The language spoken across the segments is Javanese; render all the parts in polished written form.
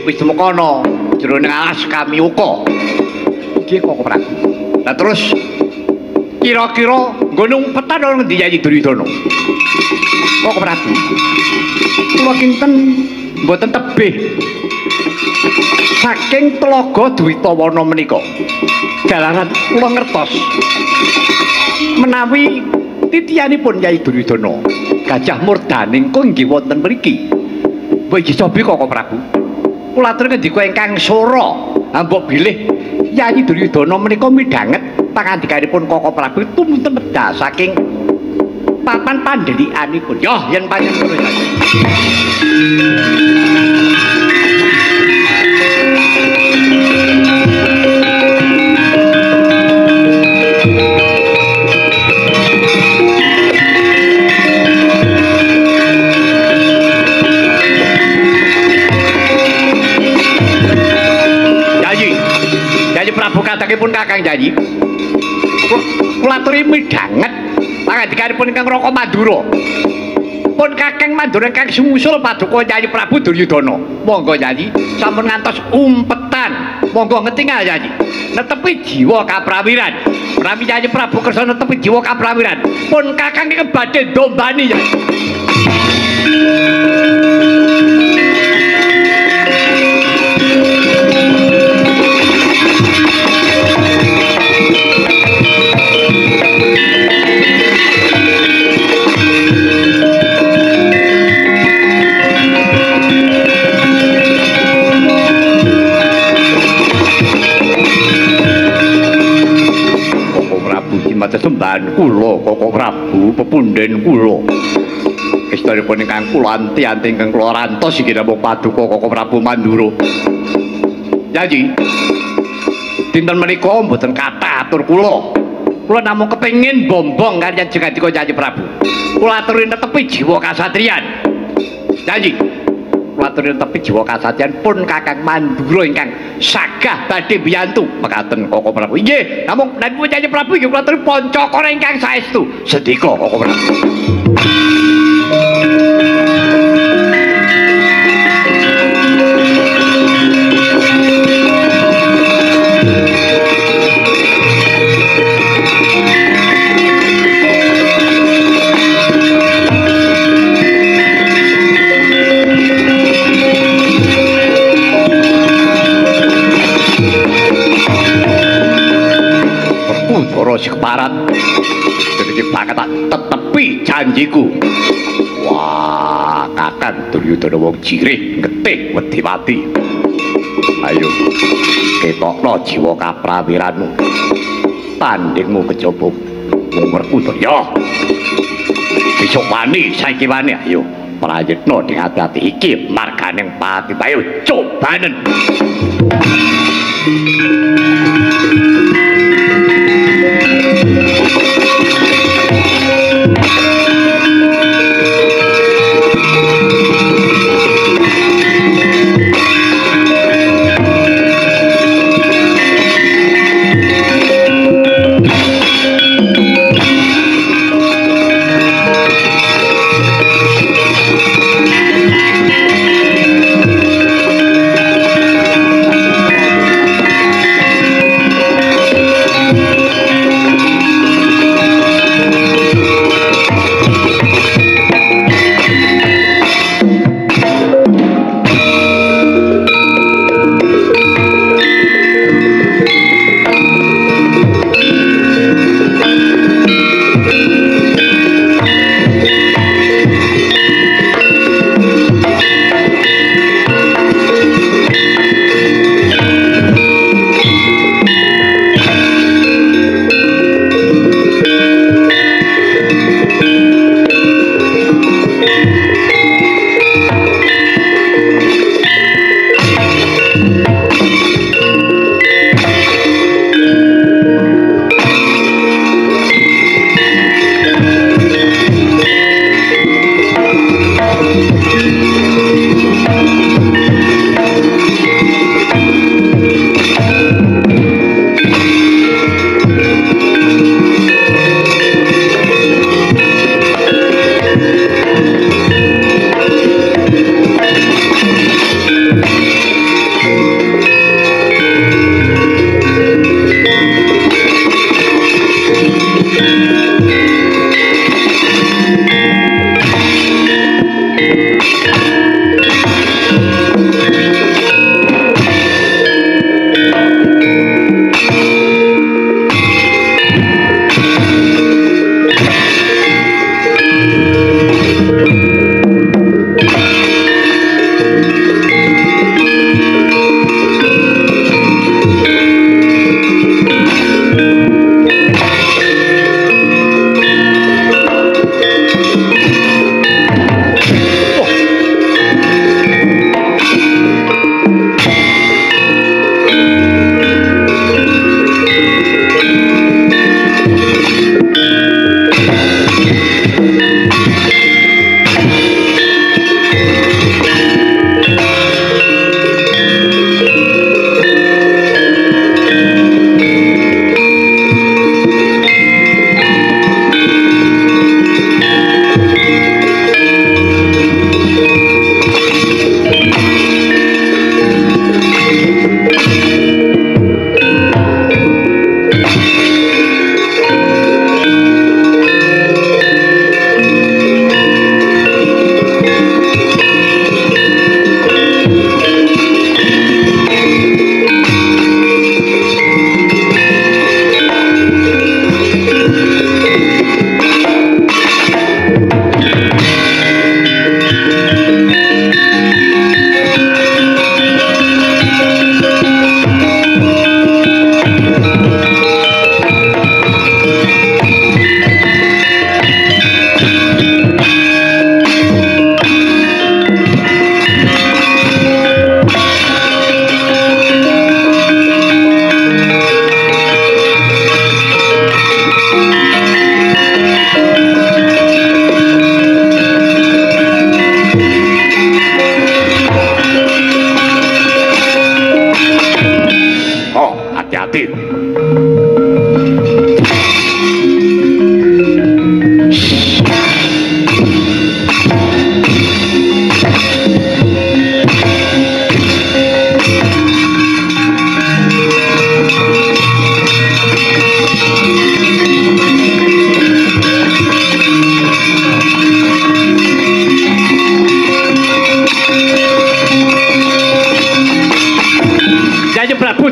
Wis temekono jroning alas kami uka. Iki kok Prabu. Lah terus kira-kira nggon umpetan ana ngendi Yayi Duryudana? Kok Prabu. Kula kinten mboten tebih. Saking Tlaga Dwitawana menika. Jalaran kula ngertos menawi titianipun Yayi Duryudana Gajah Murdaning kok nggih wonten mriki. Mbok iki cobi kok Prabu. Kula atur ngendika ingkang sora mbok bilih Yayi Duryudana menika midhanget pangandikanipun Koko Prabu tumunten medal saking papan pandhelikanipun. Yo yen panjenengan ngono ya. Prabu kadangipun Kakang Yayi. Kula aturi midhanget pangandikanipun ingkang Raka Mandura. Pun Kakang Mandura ingkang sumusul paduka Yayi Prabu Duryudana. Monggo Yayi sampun ngantos umpetan. Monggo ngetingal Yayi. Netepi jiwa kaprawiran. Prawi Yayi Prabu kersa netepi jiwa kaprawiran. Pun Kakang ingkang badhe ndombani Yayi. Sembahan kula Koko Prabu pepunden kula istinipun ingkang kula anti-anti ingkang kula rantos iki namung paduka Koko Prabu Mandura. Yayi dinten menika mboten kathah atur kula namung kepengin bombong kaliyan Jagadika Yayi Prabu. Kula aturi netepi jiwa kasatriyan. Yayi kula aturi netepi jiwa kasatriyan pun Kakang Mandura ingkang sagah badhe mbiyantu mekaten Koko Prabu. Nggih, namung menawi Yayi Prabu nggih kula aturi pancakara ingkang saestu. Sedika Koko Prabu. Ora sikeparat dadi bakal tetepi janjiku. Wah, Kakang Duryudana wong jirih getih wedi mati. Ayo ketokno jiwa kaprawiranmu. Tandingmu kejaba umurku ya. Besok wani saiki wani ayo prayitna ning ati-ati iki marganing pati ayo cobanen.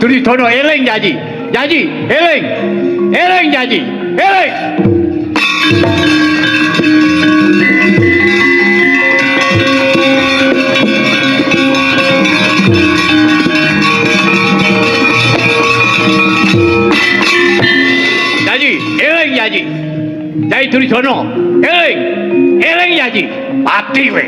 Duryudana eling janji. Janji, eling. Eling janji. Eling. Janji, eling janji. Janji Duryudana, eling. Eling janji. Pati we.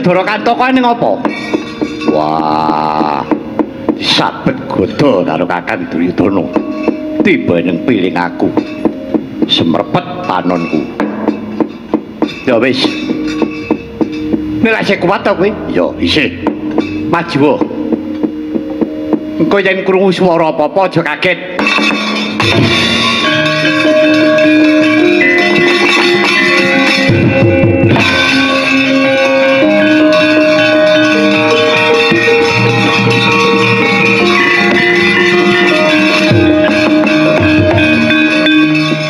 Dara Kantaka ning apa? Wah. Sabet goda karo Kakang Duryudana. Tiba ning piling aku. Semrepet panonku. Ya wis. Nek sik kuat to kowe? Ya isih. Maju. Engko yen krungu swara apa-apa aja kaget.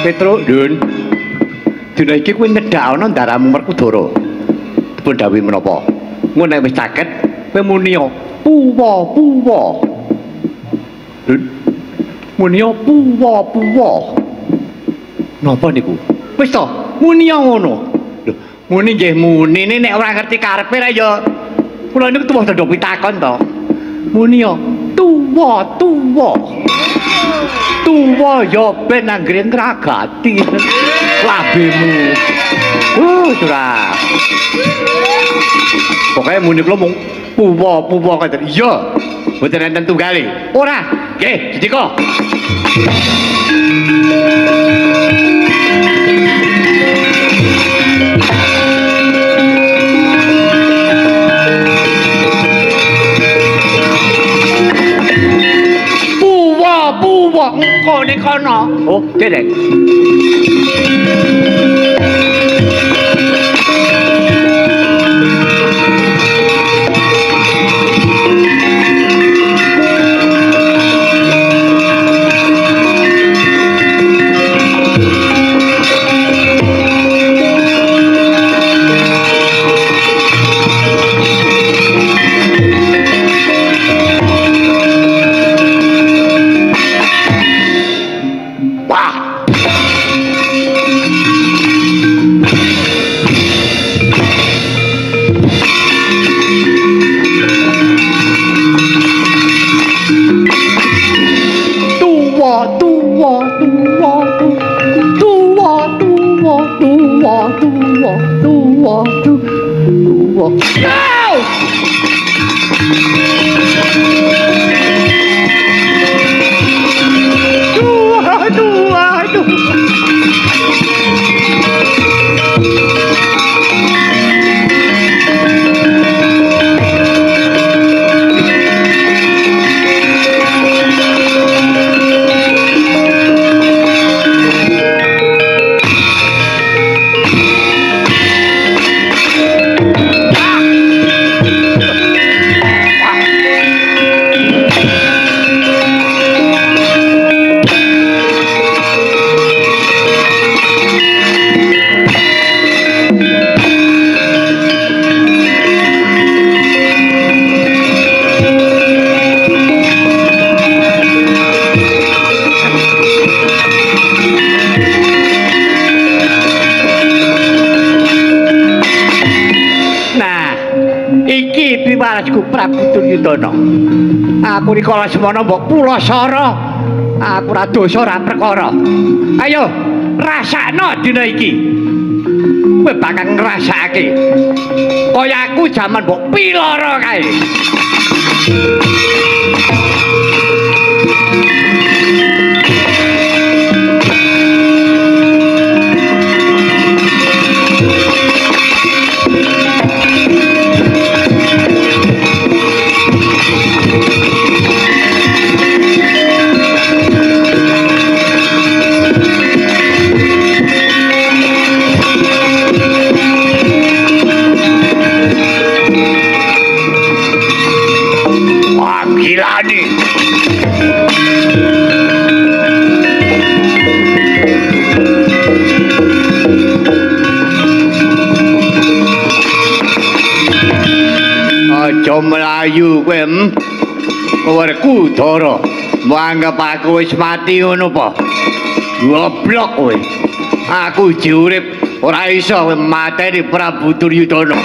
Petro, Dun. Dina iki kowe nyedhakno ndaramu Werkudara. Dipun dawuhi menapa? Ngono nek wis caket, kowe muni puwa. Dun. Muni puwa. Napa niku? Wis to, muni ngono. Lho, muni nggih muni nek ora ngerti karepe ra ya. Kula niku tuwa dodok pitakon to. Muni tuwa. Tuwa ya ben anggere ngragati labemu. Ora. Pokoke muni kula mung puwa katen. Iya. Mboten enten tunggale. Ora. Nggih, Dika. Puwa engko ning kono. Oh, Dedek. Prabu Duryudana. Aku rikala semana mbok pulasara. Aku ora dosa ora perkara. Ayo, rasakno dina iki. kowe bakal ngrasakake kaya aku jaman mbok piloro kae. Aja mlayu kowe, kowerku Dara. Mbok anggap aku wis mati ngono apa? Goblok kowe. Aku diurip ora iso mateni Prabu Duryudana.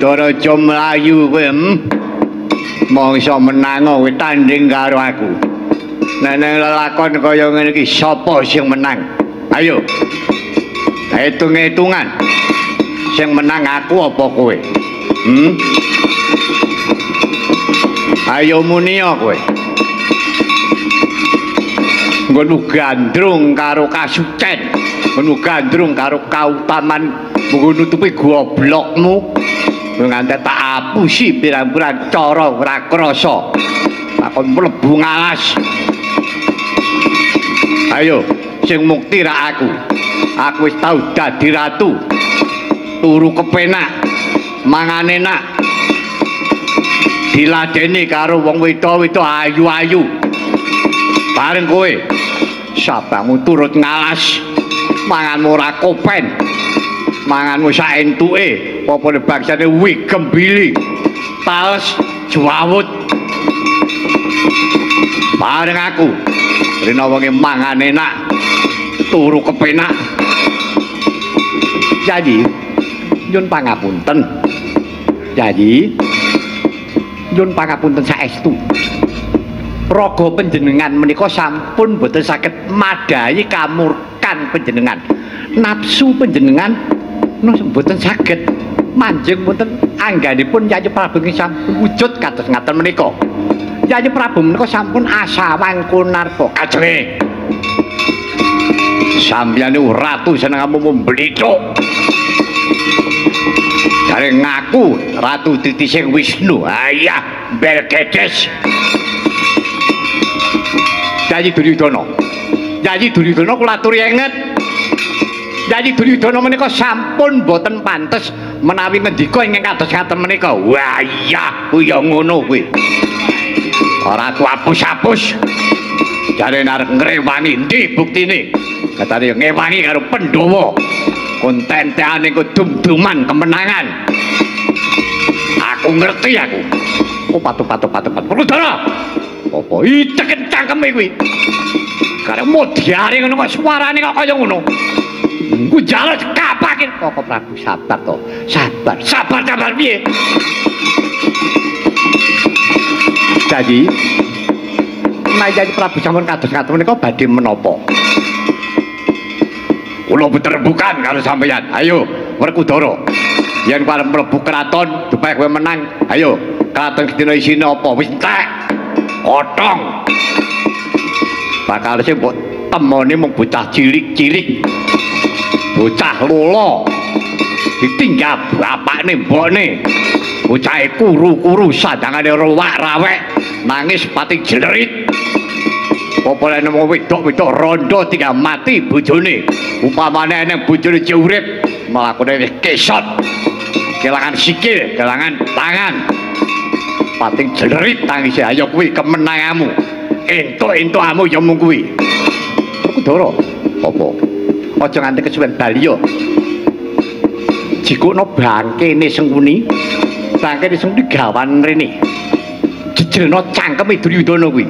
Dara aja mlayu kowe. Mongso menang kowe tanding karo aku. Nek lelakon kaya ngene iki sapa sing menang? Ayo. Hitung-hitungan. Sing menang aku apa kowe? Ayo muni kowe. Ngono gandrung karo kasucen. Ngono gandrung karo kautaman mung nutupi goblokmu. Nganti tak apusi pirang-pirang cara ora krasa. Takon mlebu ngalas. Ayo, sing mukti ra aku. Aku wis tau dadi ratu. Turu kepenak, mangan enak. Diladeni karo wong wedok-wedok ayu-ayu. Bareng kowe sabamu turut ngalas. Manganmu ora kopen. Manganmu sak entuke. Popone bangsane wigem bili tales jawut bareng aku rene wonge mangan enak turu kepenak. Jadi nyun pangapunten. Jadi nyun pangapunten saestu. Raga panjenengan menika sampun boten saged madhahi kamurkan panjenengan. Nafsu panjenengan mboten saged manjing wonten angganipun Yayi Prabu sampun wujud kados ngaten menika. Yayi Prabu menika sampun asawang kunarpa kajenge. Sampeyan ratu senengamu mblithuk. Jare ngaku ratu titising Wisnu. Ayah Belgedes. Yayi Duryudana. Yayi Duryudana kula aturi enget. Yayi Duryudana menika sampun boten pantes menawi ngendika ingkang kados ngaten menika. Wah iya, kuwi ya ngono kuwi. Ora aku apus-apus. Jare arep ngrewangi ndi buktine? Katane ngewangi karo Pandhawa. Kontenteane ku dum-duman kemenangan. Aku ngerti aku. Oh patu-patu. Pandhawa. Apa icek cangkeme kuwi? Kare modyare ngono kok suarane kok kaya ngono. Ku jalan kapakin kok Prabu sabar to. Sabar piye? Jadi Yayi Prabu sampun kados ngaten menika badhe menapa? Kula beterbukan karo sampeyan. Ayo Werkudara. Yen arep mlebu kraton supaya kowe menang. Ayo, kraton sedina isine apa? Wis entek. Kotong. Bakal sing mbok temoni mung bocah cilik-cilik. Bocah lolo ditinggal bapakne mbokne. Bocahe kuru-kuru sandangane rowak-rawek nangis pati jlerit. Popole nemu wedok-wedok rondo tinggal mati bojone. Upamane nang bojone jek urip malah kene wis kesot. Kelangan sikil, kelangan tangan. Pati jlerit tangise ayo kuwi kemenanganmu. Entuk-entukamu ya mung kuwi. Kudoro. Apa? Aja nganti kesuwen bali yo. Jikukno bangkene Sengkuni. Bangkene Sengkuni gawan rene. Jejelno cangkeme Duryudana kuwi.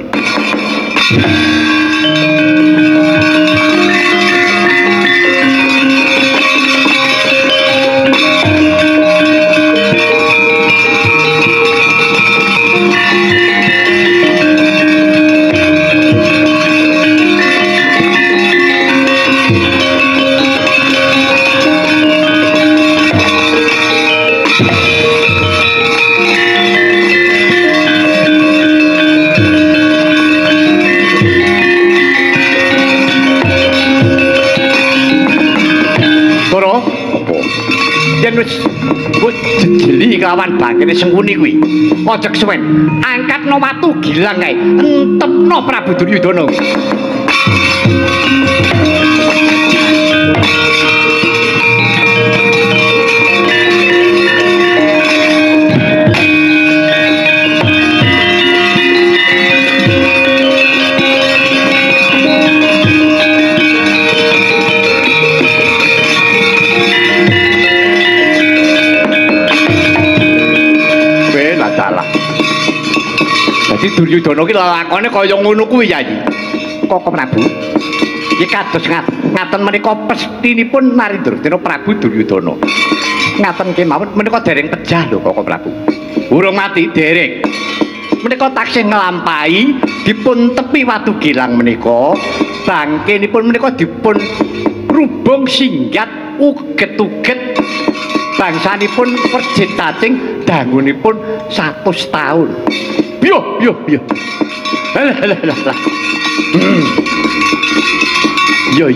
Jeli kawan bangkene Sengkuni kuwi. Aja kesuwen. Angkatno watu gilang kae. Entepno Prabu Duryudana. Duryudana ki lakone kaya ngono kuwi ya iki. Kok Prabu. Iki kados ngaten menika pestinipun Narendra Prabu Duryudana. Ngaten kemawon menika dereng pejah lho Kok Prabu. Urung mati dereng. Menika taksih nglampahi dipun tepi watu gilang menika, bangkenipun menika dipun rubung singgat uget-uget. Bangsanipun perjetating dangunipun 100 taun. Yo. Lah. Yo.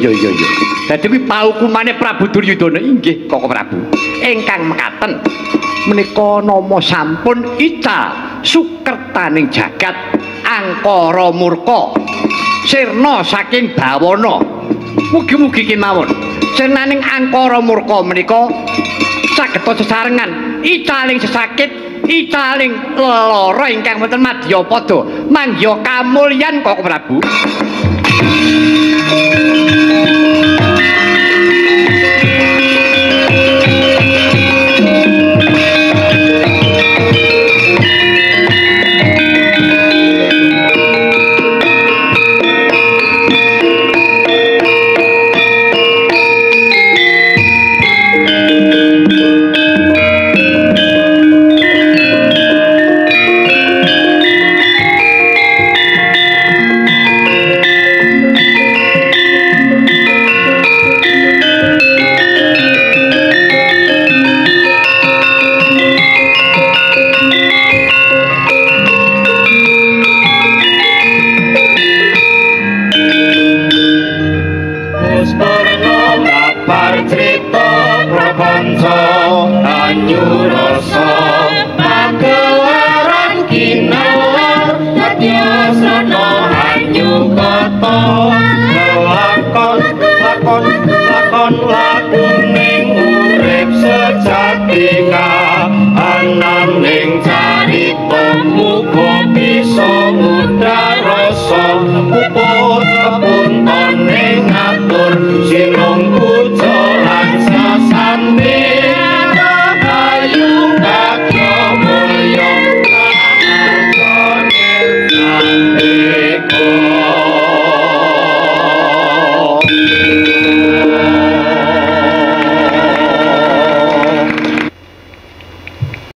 Dadi kuwi paukumane Prabu Duryudana inggih Kok Prabu. Ingkang mekaten menika nama sampun Ica Sukertaning jagat angkara murka. Sirna saking bawana. Mugi-mugi kemawon sirnaning angkara murka menika saged sesarengan icaling sesakit icaling lara ingkang wonten madya pada mangya kamulyan Kok Prabu. Lakon ning urip sejati.